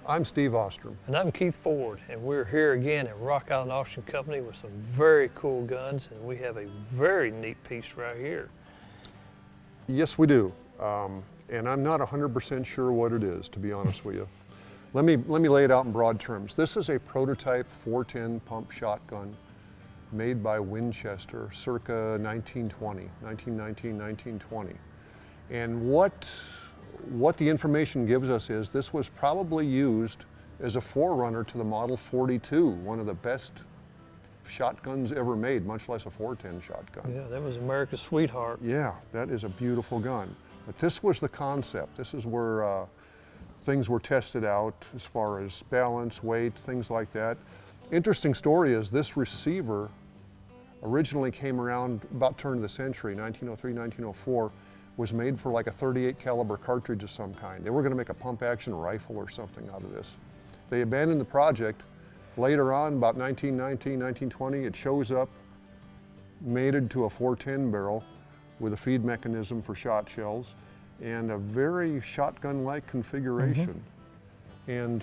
I'm Steve Ostrom. And I'm Keith Ford, and we're here again at Rock Island Auction Company with some very cool guns, and we have a very neat piece right here. Yes, we do. And I'm not 100% sure what it is, to be honest with you. Let me lay it out in broad terms. This is a prototype 410 pump shotgun made by Winchester circa 1919, 1920. And what the information gives us is this was probably used as a forerunner to the Model 42, one of the best shotguns ever made, much less a 410 shotgun. Yeah, that was America's sweetheart. Yeah, that is a beautiful gun. But this was the concept. This is where things were tested out as far as balance, weight, things like that. Interesting story is this receiver originally came around about turn of the century, 1903, 1904, was made for like a 38 caliber cartridge of some kind. They were going to make a pump action rifle or something out of this. They abandoned the project. Later on, about 1919, 1920, it shows up mated to a 410 barrel with a feed mechanism for shot shells and a very shotgun-like configuration. And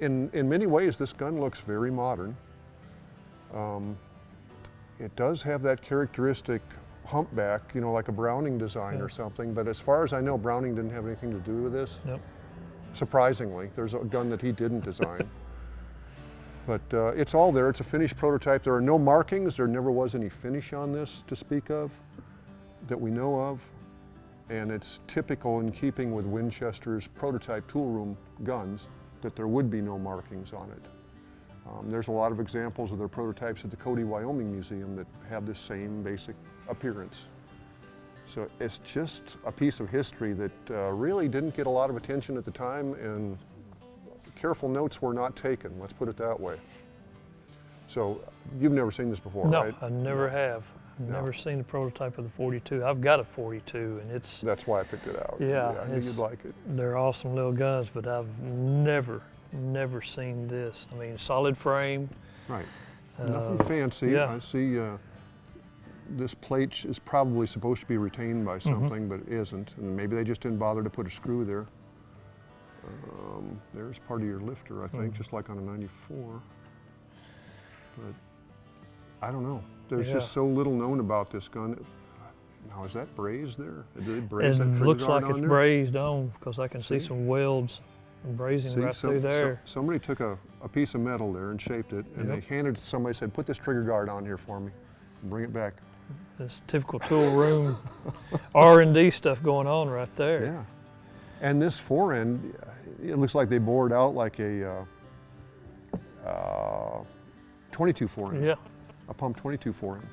in many ways, this gun looks very modern. It does have that characteristic humpback, you know, like a Browning design or something, but as far as I know, Browning didn't have anything to do with this. Yep. Surprisingly, there's a gun that he didn't design. But it's all there, it's a finished prototype. There are no markings, there never was any finish on this to speak of, that we know of. And it's typical in keeping with Winchester's prototype tool room guns that there would be no markings on it. There's a lot of examples of their prototypes at the Cody, Wyoming Museum that have this same basic appearance. So it's just a piece of history that really didn't get a lot of attention at the time, and careful notes were not taken, let's put it that way. So you've never seen this before, No, right? I never have. I've never seen the prototype of the 42. I've got a 42, and it's... That's why I picked it out. Yeah, I knew you'd like it. They're awesome little guns, but I've never seen this. I mean, solid frame. Right. Nothing fancy. Yeah. I see this plate is probably supposed to be retained by something, but it isn't. And maybe they just didn't bother to put a screw there. There's part of your lifter, I think, just like on a 94. But I don't know. There's just so little known about this gun. Now, is that braised there? Did they braise that trigger looks guard like on it's there? braised on, because I can see some welds and braising right through there. Somebody took a piece of metal there and shaped it, and they handed it to somebody, said, put this trigger guard on here for me and bring it back. This typical tool room R&D stuff going on right there. Yeah. And this fore end, it looks like they bored out like a 22 fore end. Yeah. A pump 22 fore end.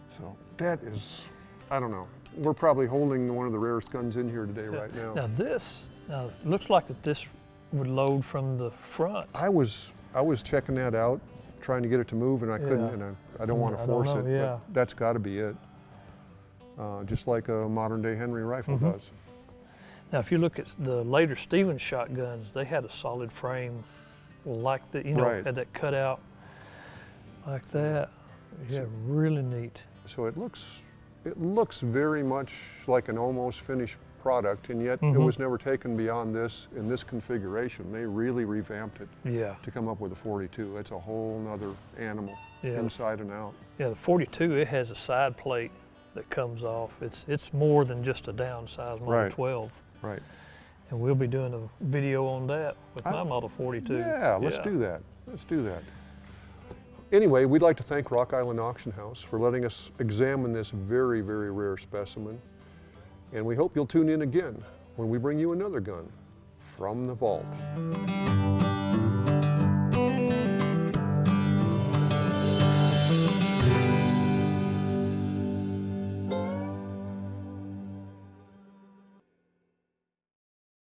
So that is, I don't know. We're probably holding one of the rarest guns in here today right now. Now this, it looks like that this would load from the front. I was checking that out, trying to get it to move, and I couldn't, and I don't want to force it, but that's got to be it. Just like a modern day Henry rifle does. Now if you look at the later Stevens shotguns, they had a solid frame like that, you know, had that cut out like that. Yeah, really neat. So it looks very much like an almost finished product, and yet it was never taken beyond this in this configuration. They really revamped it to come up with a 42. It's a whole nother animal, inside and out. Yeah, the 42, it has a side plate that comes off. It's more than just a downsized Model 12. Right. And we'll be doing a video on that with my Model 42. Yeah, let's do that. Let's do that. Anyway, we'd like to thank Rock Island Auction House for letting us examine this very, very rare specimen. And we hope you'll tune in again when we bring you another gun from the vault.